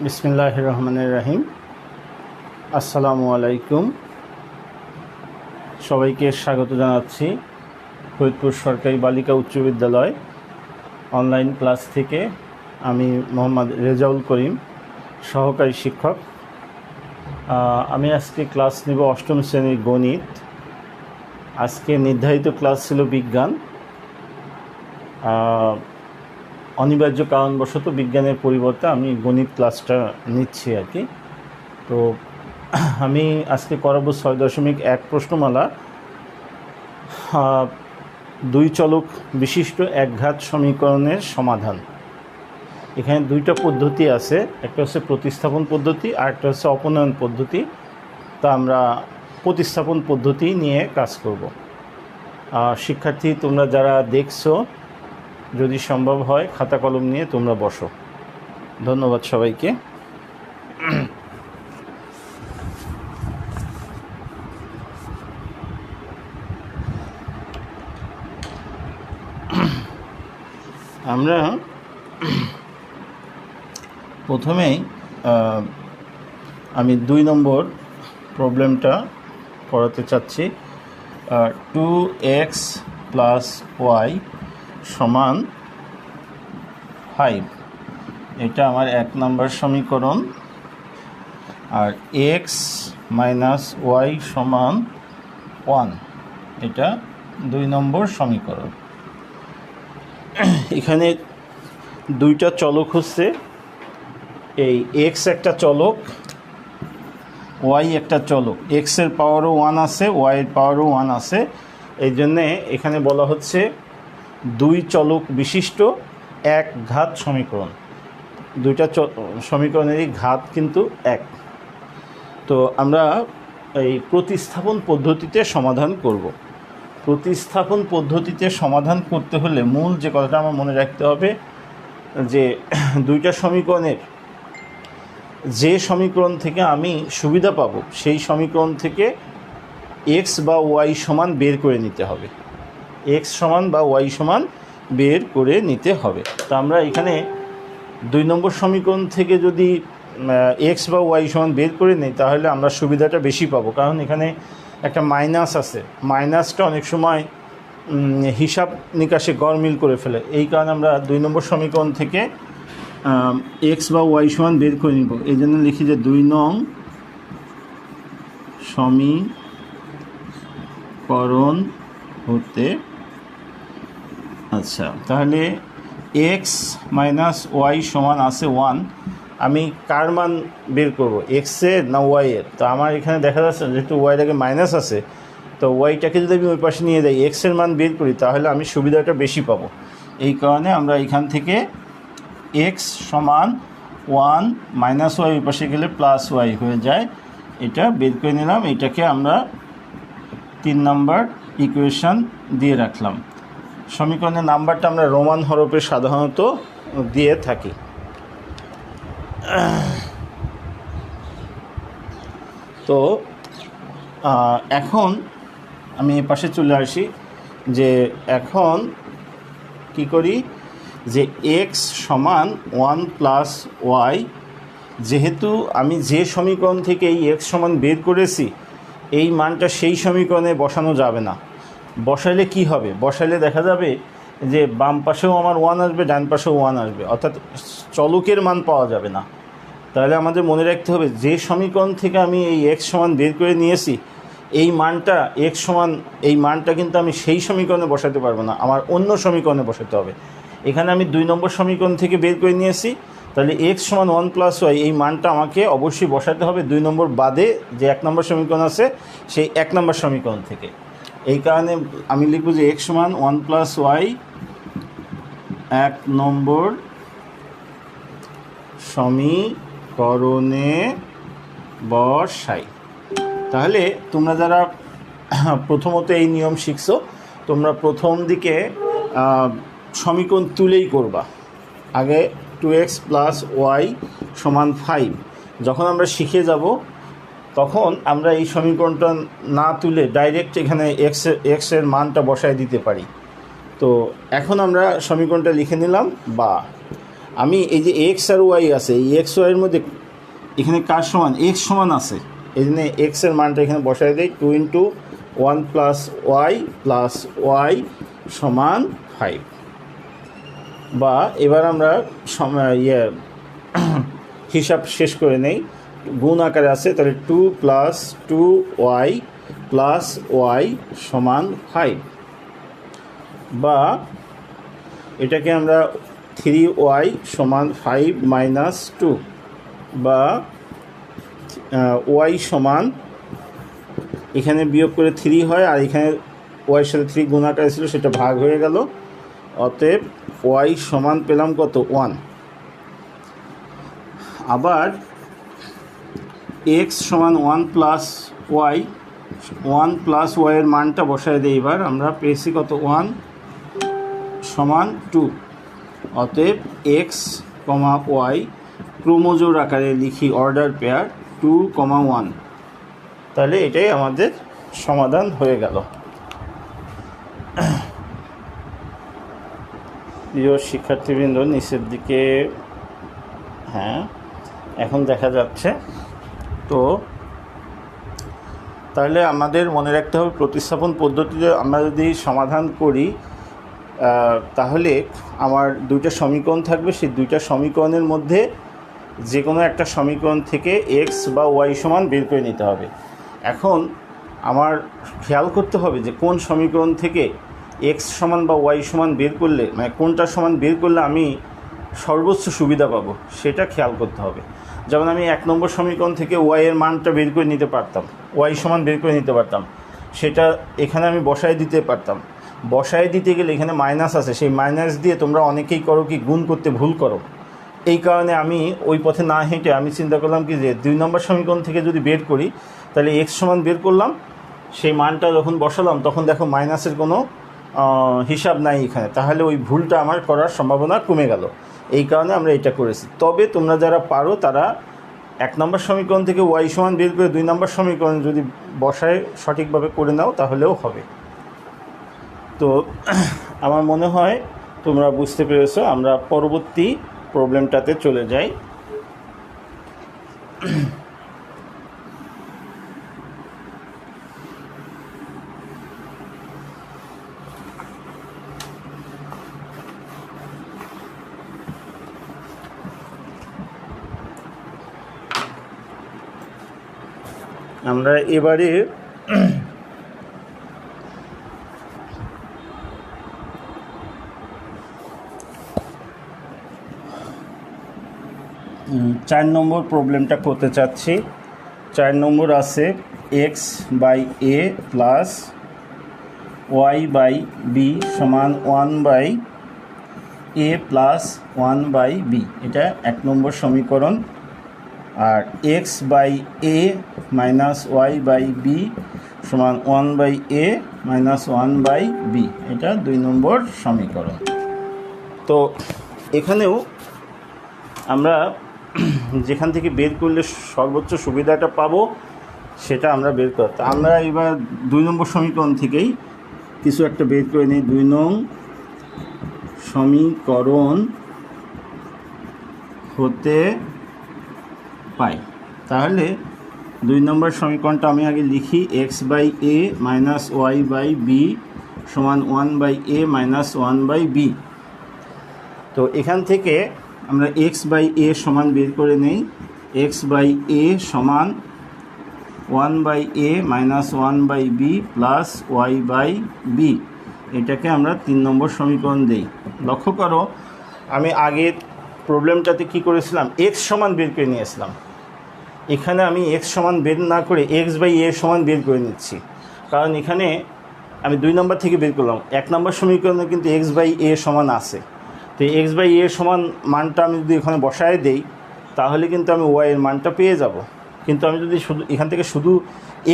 বিসমিল্লাহির রহমানির রহিম। আসসালামু আলাইকুম। সবাইকে স্বাগত জানাচ্ছি ফরিদপুর সরকারি বালিকা উচ্চ বিদ্যালয় অনলাইন ক্লাস থেকে। আমি মোহাম্মদ রেজাউল করিম, সহকারী শিক্ষক। আমি আজকে ক্লাস নেব অষ্টম শ্রেণীর গণিত। আজকে নির্ধারিত ক্লাস ছিল বিজ্ঞান। অনিবার্য কারণবশত বিজ্ঞানের পরিবর্তে আমি গণিত ক্লাসটা নিচ্ছি আর কি। তো আমি আজকে করাবো 6.1 প্রশ্নমালা, দুই চলক বিশিষ্ট একঘাত সমীকরণের সমাধান। এখানে দুইটা পদ্ধতি আছে, একটা হচ্ছে প্রতিস্থাপন পদ্ধতি আর একটা হচ্ছে অপনয়ন পদ্ধতি। তা আমরা প্রতিস্থাপন পদ্ধতি নিয়ে কাজ করব। শিক্ষার্থী তোমরা যারা দেখছো, যদি সম্ভব হয় খাতা কলম নিয়ে তোমরা বসো। ধন্যবাদ সবাইকে। আমরা প্রথমেই আমি 2 নম্বর প্রবলেমটা করাতে চাচ্ছি। 2x + y সমান 5, এটা আমার 1 নম্বর সমীকরণ। আর x - y সমান 1, এটা 2 নম্বর সমীকরণ। এখানে দুইটা চলক হচ্ছে, এই x একটা চলক, y একটা চলক। x এর পাওয়ারও 1 আছে, y এর পাওয়ারও 1 আছে। এই জন্যে এখানে বলা হচ্ছে দুই চলক বিশিষ্ট এক ঘাত সমীকরণ। দুইটা সমীকরণেরই ঘাত কিন্তু 1। তো আমরা এই প্রতিস্থাপন পদ্ধতিতে সমাধান করব। প্রতিস্থাপন পদ্ধতিতে সমাধান করতে হলে মূল যে কথাটা আমার মনে রাখতে হবে, যে দুইটা সমীকরণের যে সমীকরণ থেকে আমি সুবিধা পাবো সেই সমীকরণ থেকে x বা y সমান বের করে নিতে হবে। x সমান বা y সমান বের করে নিতে হবে। তো আমরা এখানে 2 নম্বর সমীকরণ থেকে যদি x বা y সমান বের করে নিই তাহলে আমরা সুবিধাটা বেশি পাবো, কারণ এখানে একটা মাইনাস আছে। মাইনাসটা অনেক সময় হিসাব নিকাশে গড়মিল করে ফেলে। এই কারণে আমরা 2 নম্বর সমীকরণ থেকে x বা y সমান বের করে নিব। এই জন্য লিখি যে 2 নং সমীকরণ হতে, আচ্ছা তাহলে x - y সমান আছে 1। আমি কার মান বের করব, x এর না y এর? তো আমার এখানে দেখা যাচ্ছে যেহেতু ওয়াইটাকে মাইনাস আছে, তো ওয়াইটাকে যদি আমি ওই পাশে নিয়ে যাই, x এর মান বের করি, তাহলে আমি সুবিধাটা বেশি পাবো। এই কারণে আমরা এখান থেকে x সমান 1 - y ওই পাশে গেলে +y হয়ে যায়, এটা বের করে নিলাম। এটাকে আমরা 3 নম্বর ইকুয়েশন দিয়ে রাখলাম। সমীকরণের নাম্বারটা আমরা রোমান হরফে সাধারণত দিয়ে থাকি। তো এখন আমি এ পাশে চলে আসি, যে এখন কি করি, যে x সমান 1 + y, যেহেতু আমি যে সমীকরণ থেকে এই x সমান বের করেছি এই মানটা সেই সমীকরণে বসানো যাবে না। বসাইলে কি হবে? বসাইলে দেখা যাবে যে বাম পাশেও আমার 1 আসবে, ডান পাশেও 1 আসবে, অর্থাৎ চলকের মান পাওয়া যাবে না। তাহলে আমাদের মনে রাখতে হবে যে সমীকরণ থেকে আমি এই x সমান বের করে নিয়েছি এই মানটা, x সমান এই মানটা কিন্তু আমি সেই সমীকরণে বসাতে পারবো না, আমার অন্য সমীকরণে বসাতে হবে। এখানে আমি 2 নম্বর সমীকরণ থেকে বের করে নিয়েছি, তাহলে x সমান 1 + y এই মানটা আমাকে অবশ্যই বসাতে হবে 2 নম্বর বাদে যে 1 নম্বর সমীকরণ আছে সেই 1 নম্বর সমীকরণ থেকে। এই কারণে আমি লিখব যে x সমান 1 + y 1 নম্বর সমীকরণে বসাই। তাহলে তোমরা যারা প্রথমত এই নিয়ম শিখছো, তোমরা প্রথম দিকে সমীকরণ তুলেই করবা। আগে 2x + y সমান 5 যখন আমরা শিখে যাব, তখন আমরা এই সমীকরণটা না তুলে ডাইরেক্ট এখানে x এর মানটা বসায় দিতে পারি। তো এখন আমরা সমীকরণটা লিখে নিলাম, বা আমি এই যে এক্স আর ওয়াই আছে, এই এক্স ওয়াইয়ের মধ্যে এখানে কার সমান, এক্স সমান আছে, এই জন্য এক্সের মানটা এখানে বসাই দেয় 2 × 1 + y সমান 5। বা এবার আমরা হিসাব শেষ করে নেই, গুণ আকারে আছে, তাহলে 2 + 2y + y সমান 5। বা এটাকে আমরা 3y সমান 5 - 2, বা y সমান এখানে বিয়োগ করে 3 হয়, আর এখানে y সাথে 3 গুণ আকারে ছিল, সেটা ভাগ হয়ে গেল। অতএব y সমান পেলাম কত, 1। আবার x সমান 1 + y, 1 + y এর মানটা বসায় দিই। এবার আমরা পেয়েছি কত, 1 সমান 2। অতএব x, y ক্রমজোড় আকারে লিখি, অর্ডার পেয়ার 2, 1। তাহলে এটাই আমাদের সমাধান হয়ে গেল। প্রিয় শিক্ষার্থীবৃন্দ, নিচের দিকে, হ্যাঁ এখন দেখা যাচ্ছে। তো তাহলে আমাদের মনে রাখতে হবে, প্রতিস্থাপন পদ্ধতিতে আমরা যদি সমাধান করি তাহলে আমার দুইটা সমীকরণ থাকবে, সেই দুইটা সমীকরণের মধ্যে যে কোনো একটা সমীকরণ থেকে এক্স বা ওয়াই সমান বের করে নিতে হবে। এখন আমার খেয়াল করতে হবে যে কোন সমীকরণ থেকে এক্স সমান বা ওয়াই সমান বের করলে, মানে কোনটার সমান বের করলে আমি সর্বোচ্চ সুবিধা পাবো, সেটা খেয়াল করতে হবে। যেমন আমি 1 নম্বর সমীকরণ থেকে ওয়াইয়ের মানটা বের করে নিতে পারতাম, ওয়াই সমান বের করে নিতে পারতাম, সেটা এখানে আমি বসায় দিতে পারতাম। বসায় দিতে গেলে এখানে মাইনাস আছে, সেই মাইনাস দিয়ে তোমরা অনেকেই করো কি, গুণ করতে ভুল করো। এই কারণে আমি ওই পথে না হেঁটে আমি চিন্তা করলাম কি, যে 2 নম্বর সমীকরণ থেকে যদি বের করি, তাহলে এক্স সমান বের করলাম, সেই মানটা যখন বসালাম তখন দেখো মাইনাসের কোনো হিসাব নাই এখানে, তাহলে ওই ভুলটা আমার করার সম্ভাবনা কমে গেল। এই কারণে আমরা এটা করেছি। তবে তোমরা যারা পারো তারা 1 নম্বর সমীকরণ থেকে ওয়াই সমান বের করে 2 নম্বর সমীকরণ যদি বসায় সঠিকভাবে করে নাও তাহলেও হবে। তো আমার মনে হয় তোমরা বুঝতে পেরেছো। আমরা পরবর্তী প্রবলেমটাতে চলে যাই। আমরা এবারে 4 নম্বর প্রবলেমটা করতে চাচ্ছি। 4 নম্বর আছে x/a প্লাস y/b সমান 1/a প্লাস 1/b, এটা 1 নম্বর সমীকরণ। আর x/a মাইনাস y/b সমান 1/a মাইনাস 1/b, এটা 2 নম্বর সমীকরণ। তো এখানেও আমরা যেখান থেকে বের করলে সর্বোচ্চ সুবিধাটা পাবো সেটা আমরা বের করতে, আমরা এবার 2 নম্বর সমীকরণ থেকেই কিছু একটা বের করে নিই। 2 নং সমীকরণ হতে পাই। তাহলে 2 নম্বর সমীকরণটা আমি আগে লিখি, x/a মাইনাস y/b সমান 1/a মাইনাস 1/b। তো এখান থেকে আমরা x/a সমান বের করে নেই। x/a সমান 1/a minus 1/b plus y/b, এটাকে আমরা 3 নম্বর সমীকরণ দেই। লক্ষ্য করো, আমি আগের প্রবলেমটাতে কি করেছিলাম, x সমান বের করে নিয়েছিলাম। এখানে আমি x সমান বের না করে x/a সমান বের করে নিচ্ছি, কারণ এখানে আমি 2 নম্বর থেকে বের করলাম। 1 নম্বর সমীকরণে কিন্তু x/a সমান আছে। তো x/a সমান মানটা আমি যদি এখানে বসায় দেই তাহলে কিন্তু আমি y এর মানটা পেয়ে যাব। কিন্তু আমি যদি শুধু এখান থেকে শুধু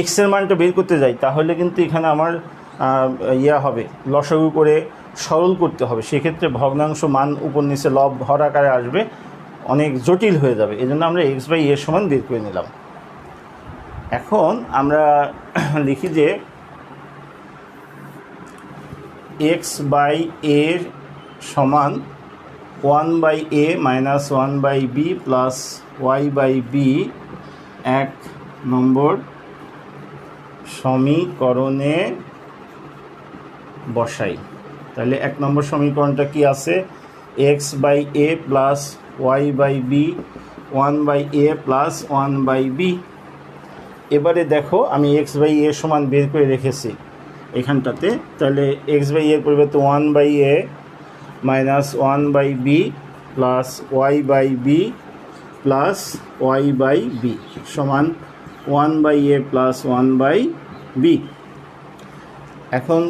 x এর মানটা বের করতে যাই তাহলে কিন্তু এখানে আমার হবে, লসাগু করে সরল করতে হবে। সেক্ষেত্রে ভগ্নাংশ মান উপর নিচে লব হর আকারে আসবে, অনেক জটিল হয়ে যাবে। এই জন্য আমরা x/a সমান বের করে নিলাম। এখন আমরা লিখি যে x/a সমান 1/a minus 1/b plus y/b 1 নম্বর সমীকরণে বসাই। তাহলে 1 নম্বর সমীকরণটা কি আছে? x/a plus y/b 1/a plus 1/b। এবারে দেখো আমি x/a সমান বের করে রেখেছি এখানটাতে। তাহলে x/a এর পরিবর্তে 1/a minus 1/b plus y/b plus y/b সমান 1/a প্লাস 1/b। এখন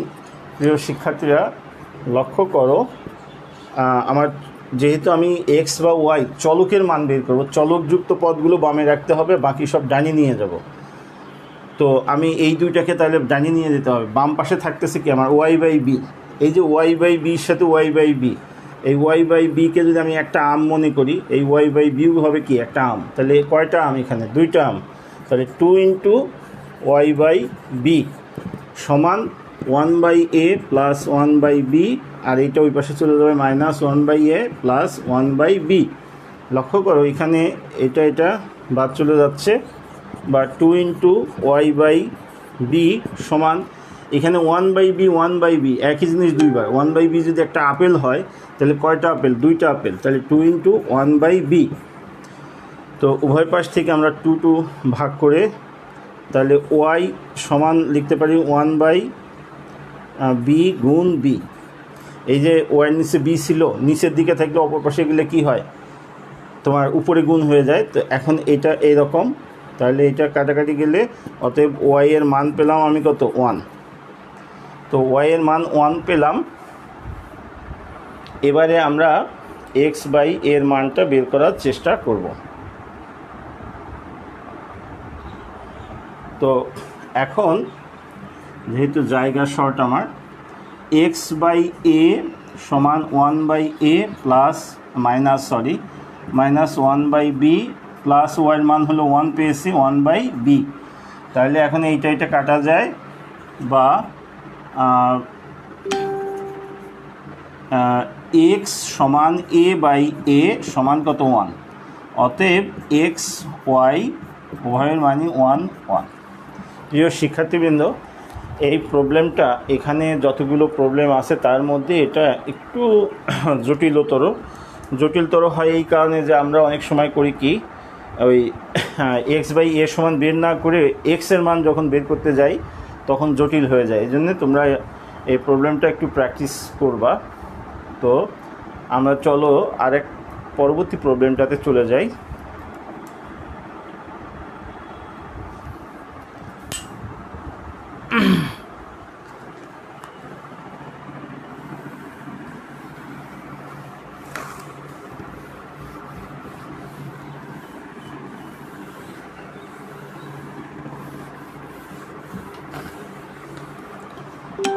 প্রিয় শিক্ষার্থীরা লক্ষ্য করো, আমার যেহেতু আমি x বা y চলকের মান বের করব, চলকযুক্ত পদগুলো বামে রাখতে হবে, বাকি সব ডানে নিয়ে যাব। তো আমি এই দুইটাকে তাহলে ডানে নিয়ে যেতে হবে। বাম পাশে থাকতেছে কি আমার y/b। এই যে y/bর সাথে y/b, এই y/bকে যদি আমি একটা আম মনে করি, এই y/b হবে কি একটা আম। তাহলে কয়টা আম? এখানে 2টা আম। তাহলে 2 ইন্টু y/b সমান 1/a প্লাস 1/b, আর এইটা ওই পাশে চলে যাবে মাইনাস 1/a প্লাস 1/b। লক্ষ্য করো এখানে এটা বাদ চলে যাচ্ছে, বা 2 ইন্টু y/b সমান এখানে 1/b 1/b একই জিনিস দুইবার। 1/b যদি একটা আপেল হয় তাহলে কয়টা আপেল? 2টা আপেল। তাহলে 2 ইন্টু 1/b। তো উভয় পাশ থেকে আমরা 2 ভাগ করে তাহলে y সমান লিখতে পারি 1/b গুণ b। এই যে ওয়াই নিচে বি ছিল, নিচের দিকে থাকলে অপর পাশে গেলে কী হয়? তোমার উপরে গুণ হয়ে যায়। তো এখন এটা এইরকম, তাহলে এটা কাটাকাটি গেলে অতএব ওয়াই এর মান পেলাম আমি কত? 1। তো ওয়াই এর মান 1 পেলাম। এবারে আমরা x/a এর মানটা বের করার চেষ্টা করব। তো এখন যেহেতু জায়গা শর্ট, আমার x/a সমান 1/a plus minus 1/b plus ওয়াইয়ের মান হলো 1 পেয়েছি 1/b। তাহলে এখন এইটা কাটা যায়, বা x সমান a/a সমান কত? 1। অতএব x y উভয়ের মানই 1 1। প্রিয় শিক্ষার্থীবৃন্দ, এই প্রবলেমটা এখানে যতগুলো প্রবলেম আছে তার মধ্যে এটা একটু জটিলতর হয় এই কারণে যে আমরা অনেক সময় করি কি, ওই x/a সমান বের না করে x এর মান যখন বের করতে যাই তখন জটিল হয়ে যায়। এই জন্য তোমরা এই প্রবলেমটা একটু প্র্যাকটিস করবা। তো আমরা চলো আরেক পরবর্তী প্রবলেমটাতে চলে যাই।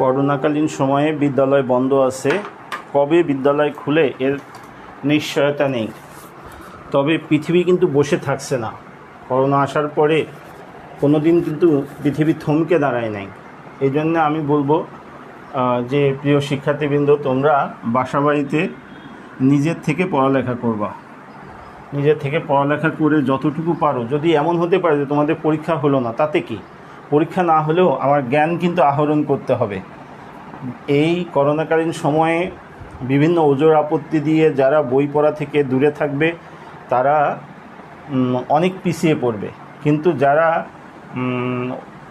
করোনাকালীন সময়ে বিদ্যালয় বন্ধ আছে, কবে বিদ্যালয় খুলে এর নিশ্চয়তা নেই। তবে পৃথিবী কিন্তু বসে থাকছে না। করোনা আসার পরে কোনো দিন কিন্তু পৃথিবী থমকে দাঁড়ায় নাই। এই জন্য আমি বলবো যে প্রিয় শিক্ষার্থীবৃন্দ, তোমরা বাসাবাড়িতে নিজের থেকে পড়ালেখা করবা। নিজের থেকে পড়ালেখা করে যতটুকু পারো, যদি এমন হতে পারে যে তোমাদের পরীক্ষা হলো না, তাতে কি? পরীক্ষা না হলেও আমার জ্ঞান কিন্তু আহরণ করতে হবে। এই করোনাকালীন সময়ে বিভিন্ন ওজোর আপত্তি দিয়ে যারা বই পড়া থেকে দূরে থাকবে তারা অনেক পিছিয়ে পড়বে, কিন্তু যারা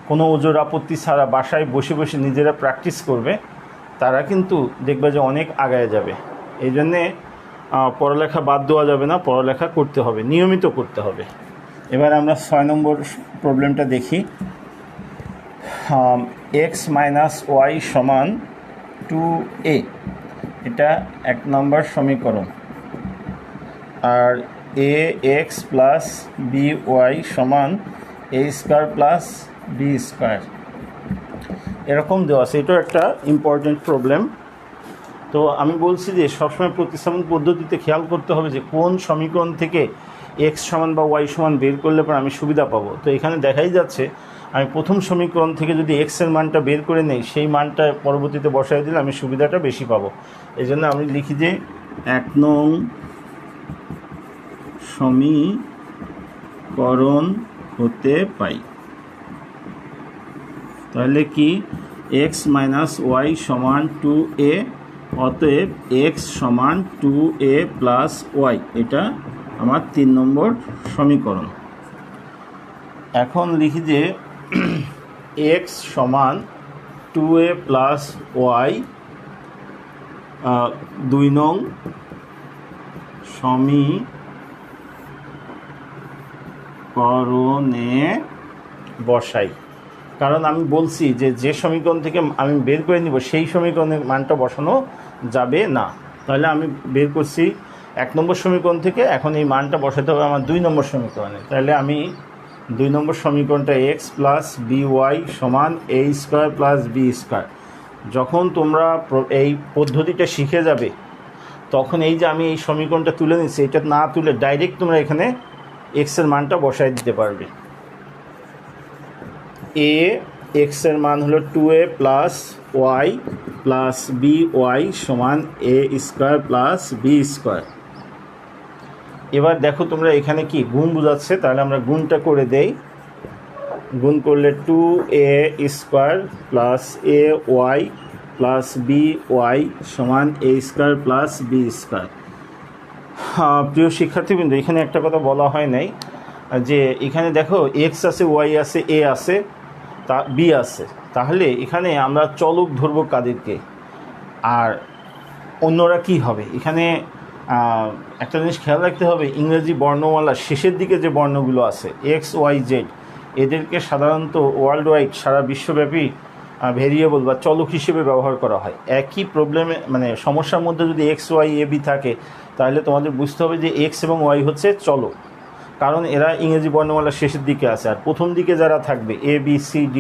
কোনো ওজোর আপত্তি ছাড়া বাসায় বসে বসে নিজেরা প্র্যাকটিস করবে তারা কিন্তু দেখবে যে অনেক আগায় যাবে। এই জন্যে পড়ালেখা বাদ দেওয়া যাবে না, পড়ালেখা করতে হবে, নিয়মিত করতে হবে। এবার আমরা 6 নম্বর প্রবলেমটা দেখি। x মাইনাস ওয়াই সমান 2a, এটা 1 নম্বর সমীকরণ। আর ax প্লাস by সমান a square plus b square, এরকম দেওয়া আছে। এটাও একটা ইম্পর্টেন্ট প্রবলেম। তো আমি বলছি যে সবসময় প্রতিস্থাপন পদ্ধতিতে খেয়াল করতে হবে যে কোন সমীকরণ থেকে x সমান বা y সমান বের করলে পর আমি সুবিধা পাবো। তো এখানে দেখাই যাচ্ছে আমি প্রথম সমীকরণ থেকে যদি x এর মানটা বের করে নেই, সেই মানটা পরবর্তীতে বসাই দিলে আমি সুবিধাটা বেশি পাবো। এই জন্য আমি লিখি যে 1 নং সমীকরণ হতে পাই। তাহলে কি x মাইনাস ওয়াই সমান 2a, অতএব x সমান 2a প্লাস ওয়াই, এটা আমার 3 নম্বর সমীকরণ। এখন লিখি যে x সমান 2a প্লাস ওয়াই 2 নং সমীকরণে বসাই। কারণ আমি বলছি যে সমীকরণ থেকে আমি বের করে নিব সেই সমীকরণের মানটা বসানো যাবে না। তাহলে আমি বের করছি 1 নম্বর সমীকরণ থেকে, এখন এই মানটা বসাতে হবে আমার 2 নম্বর সমীকরণে। তাহলে আমি 2 নম্বর সমীকরণটা x প্লাস by সমান a square plus b square. যখন তোমরা এই পদ্ধতিটা শিখে যাবে তখন এই যে আমি এই সমীকরণটা তুলে নিচ্ছি, এটা না তুলে ডাইরেক্ট তোমরা এখানে x এর মানটা বসাই দিতে পারবে। x এর মান হলো 2a plus Y plus by সমান a square plus b square. এবার দেখো তোমরা এখানে কি গুণ বোঝাচ্ছে, তাহলে আমরা গুণটা করে দেই। গুণ করলে 2a square plus a Y plus by সমান a square plus b square. প্রিয় শিক্ষার্থীবৃন্দ, এখানে একটা কথা বলা হয় নাই যে এখানে দেখো x আছে, y আছে, a আছে, b আছে। তাহলে এখানে আমরা চলক ধরবো কাদেরকে, আর অন্যরা কি হবে? এখানে একটা জিনিস খেয়াল রাখতে হবে, ইংরেজি বর্ণমালার শেষের দিকে যে বর্ণগুলো আছে x, y, z, এদেরকে সাধারণত ওয়ার্ল্ড ওয়াইড সারা বিশ্বব্যাপী ভেরিয়েবল বা চলক হিসেবে ব্যবহার করা হয়। একই প্রবলেমে মানে সমস্যার মধ্যে যদি x, y, a, b থাকে তাহলে তোমাদের বুঝতে হবে যে x এবং y হচ্ছে চলক, কারণ এরা ইংরেজি বর্ণমালার শেষের দিকে আছে। আর প্রথম দিকে যারা থাকবে a, b, c, d,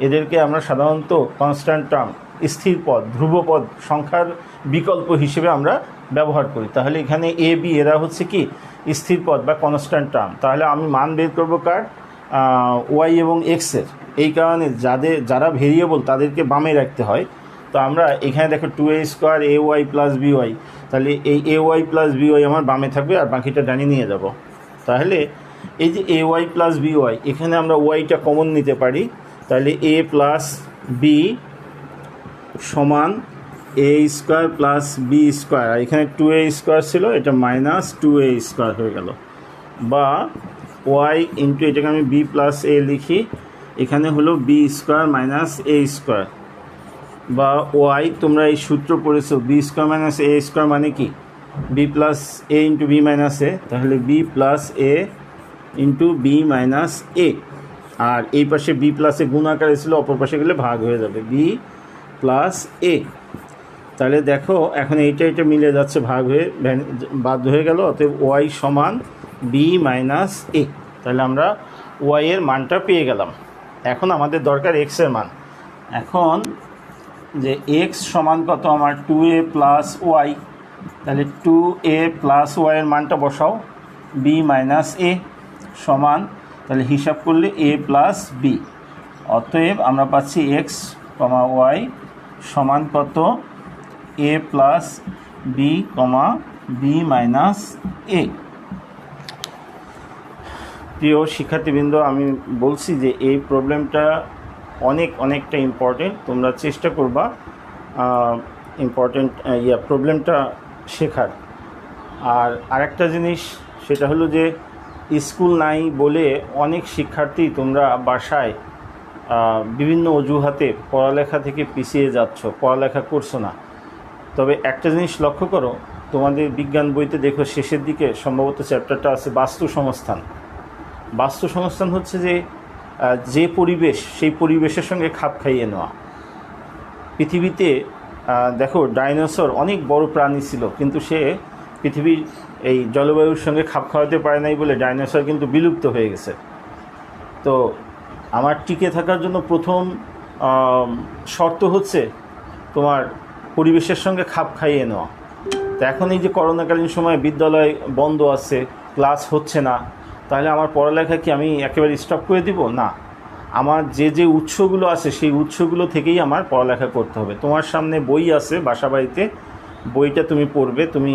এদেরকে আমরা সাধারণত কনস্ট্যান্ট টার্ম, স্থির পদ, ধ্রুবপদ, সংখ্যার বিকল্প হিসেবে আমরা ব্যবহার করি। তাহলে এখানে a, b এরা হচ্ছে কি স্থির পদ বা কনস্ট্যান্ট টার্ম। তাহলে আমি মান বের করবো কার? y এবং x এর। এই কারণে যারা ভেরিয়েবল তাদেরকে বামে রাখতে হয়। তো আমরা এখানে দেখো 2a square ay plus by, তাহলে এই ay প্লাস by আমার বামে থাকবে আর বাকিটা ডানে নিয়ে যাব। তাহলে এই যে ay প্লাস by, এখানে আমরা ওয়াইটা কমন নিতে পারি। তাহলে a প্লাস b সমান a square plus b square, আর এখানে 2a স্কোয়ার ছিল, এটা মাইনাস 2a স্কোয়ার হয়ে গেল। বা y ইন্টু, এটাকে আমি b প্লাস a লিখি, এখানে হলো b square minus a square. বা y, তোমরা এই সূত্র পড়েছো, b square minus a square মানে কি b plus a into b minus a, তাহলে b plus a into b minus a। আর এই পাশে b প্লাস a গুণ আকারে ছিল, অপর পাশে গেলে ভাগ হয়ে যাবে b প্লাস a। তাহলে দেখো এখন এটা মিলে যাচ্ছে, ভাগ হয়ে বাদ হয়ে গেল, অতএব y সমান b মাইনাস a। তাহলে আমরা y এর মানটা পেয়ে গেলাম। এখন আমাদের দরকার x এর মান। এখন যে x সমান কত আমার 2a প্লাস ওয়াই, তাহলে 2a প্লাস ওয়াই এর মানটা বসাও, b মাইনাস a সমান, তাহলে হিসাব করলে a প্লাস b। অতএব আমরা পাচ্ছি x, y সমান কত a plus b, b minus a। প্রিয় শিক্ষার্থীবৃন্দ, আমি বলছি যে এই প্রবলেমটা অনেকটা ইম্পর্টেন্ট। তোমরা চেষ্টা করবা প্রবলেমটা শেখার। আর আরেকটা জিনিস, সেটা হলো যে স্কুল নাই বলে অনেক শিক্ষার্থী তোমরা বাসায় বিভিন্ন অজুহাতে পড়ালেখা থেকে পিছিয়ে যাচ্ছ, পড়ালেখা করছো না। তবে একটা জিনিস লক্ষ্য করো, তোমাদের বিজ্ঞান বইতে দেখো শেষের দিকে সম্ভবত চ্যাপ্টারটা আছে বাস্তু সংস্থান। বাস্তু সংস্থান হচ্ছে যে পরিবেশ, সেই পরিবেশের সঙ্গে খাপ খাইয়ে নেওয়া। পৃথিবীতে দেখো ডাইনোসর অনেক বড় প্রাণী ছিল, কিন্তু সে পৃথিবীর এই জলবায়ুর সঙ্গে খাপ খাওয়াতে পারে নাই বলে ডাইনোসর কিন্তু বিলুপ্ত হয়ে গেছে। তো আমার টিকে থাকার জন্য প্রথম শর্ত হচ্ছে তোমার পরিবেশের সঙ্গে খাপ খাইয়ে নেওয়া। তো এখন এই যে করোনাকালীন সময়ে বিদ্যালয় বন্ধ আছে, ক্লাস হচ্ছে না, তাহলে আমার পড়ালেখা কি আমি একেবারে স্টপ করে দিব? না, আমার যে উৎসগুলো আছে সেই উৎসগুলো থেকেই আমার পড়ালেখা করতে হবে। তোমার সামনে বই আছে বাসা বাড়িতে, বইটা তুমি পড়বে, তুমি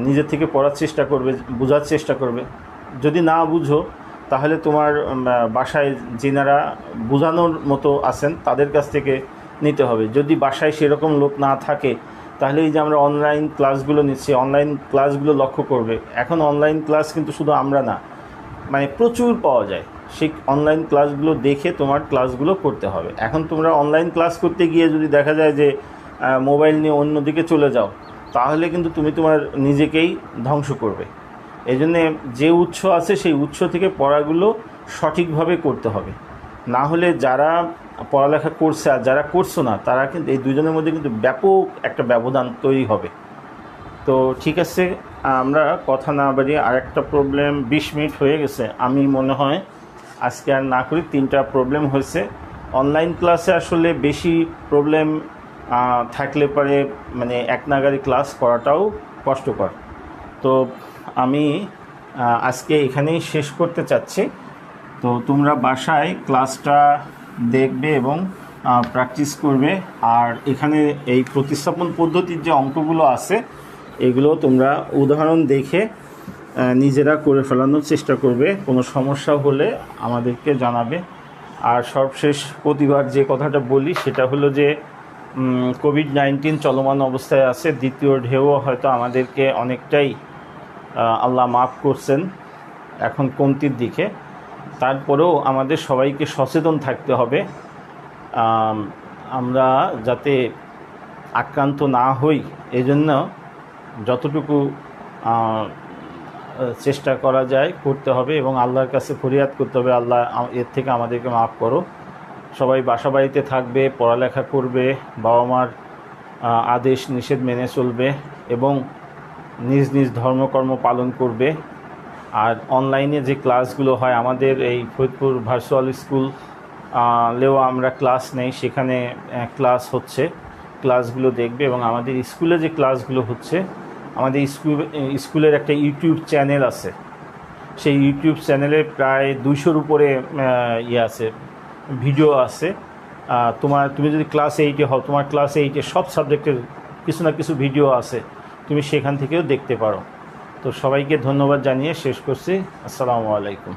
নিজের থেকে পড়ার চেষ্টা করবে, বোঝার চেষ্টা করবে। যদি না বুঝো তাহলে তোমার বাসায় যেনারা বোঝানোর মতো আছেন তাদের কাছ থেকে নিতে হবে। যদি বাসায় সেরকম লোক না থাকে তাহলে এই যে আমরা অনলাইন ক্লাসগুলো নিচ্ছি, অনলাইন ক্লাসগুলো লক্ষ্য করবে। এখন অনলাইন ক্লাস কিন্তু শুধু আমরা না, মানে প্রচুর পাওয়া যায়। সেই অনলাইন ক্লাসগুলো দেখে তোমার ক্লাসগুলো করতে হবে। এখন তোমরা অনলাইন ক্লাস করতে গিয়ে যদি দেখা যায় যে মোবাইল নিয়ে অন্যদিকে চলে যাও, তাহলে কিন্তু তুমি তোমার নিজেকেই ধ্বংস করবে। এই জন্যে যে উৎস আছে সেই উৎস থেকে পড়াগুলো সঠিকভাবে করতে হবে। না হলে যারা পড়ালেখা করছে আর যারা করছো না, তারা কিন্তু এই দুজনের মধ্যে কিন্তু ব্যাপক একটা ব্যবধান তৈরি হবে। তো ঠিক আছে, আমরা কথা না বাড়িয়ে আরেকটা প্রবলেম, 20 মিনিট হয়ে গেছে, আমি মনে হয় আজকে আর না করি। 3টা প্রবলেম হয়েছে। অনলাইন ক্লাসে আসলে বেশি প্রবলেম থাকলে পরে মানে এক নাগাড়ি ক্লাস করাটাও কষ্টকর। তো আমি আজকে এখানেই শেষ করতে চাচ্ছি। তো তোমরা বাসায় ক্লাসটা দেখবে এবং প্র্যাকটিস করবে। আর এখানে এই প্রতিস্থাপন পদ্ধতির যে অঙ্কগুলো আছে এগুলো তোমরা উদাহরণ দেখে নিজেরা করে ফেলানোর চেষ্টা করবে। কোনো সমস্যা হলে আমাদেরকে জানাবে। আর সর্বশেষ প্রতিবার যে কথাটা বলি সেটা হলো যে কোভিড-19 চলমান অবস্থায় আছে। দ্বিতীয় ঢেউ হয়তো আমাদেরকে অনেকটাই আল্লাহ মাফ করছেন, এখন কমতির দিকে। তারপরেও আমাদের সবাইকে সচেতন থাকতে হবে, আমরা যাতে আক্রান্ত না হই। এজন্য যতটুকু চেষ্টা করা যায় করতে হবে এবং আল্লাহর কাছে ফরিয়াদ করতে হবে, আল্লাহ এর থেকে আমাদেরকে মাফ করো। সবাই বাসা বাড়িতে থাকবে, পড়ালেখা করবে, বাবা মার আদেশ নিষেধ মেনে চলবে এবং নিজ নিজ ধর্মকর্ম পালন করবে। আর অনলাইনে যে ক্লাসগুলো হয়, আমাদের এই ফরিদপুর ভার্চুয়াল স্কুল লেও আমরা ক্লাস নেই, সেখানে ক্লাস হচ্ছে, ক্লাসগুলো দেখবে। এবং আমাদের স্কুলে যে ক্লাসগুলো হচ্ছে, আমাদের স্কুলের একটা ইউটিউব চ্যানেল আছে, সেই ইউটিউব চ্যানেলে প্রায় 200-র উপরে আছে, ভিডিও আছে। তুমি যদি ক্লাস 8-এ হও, তোমার ক্লাস 8-এ সব সাবজেক্টের কিছু না কিছু ভিডিও আছে, তুমি সেখান থেকেও দেখতে পারো। তো সবাইকে ধন্যবাদ জানিয়ে শেষ করছি। আসসালামু আলাইকুম।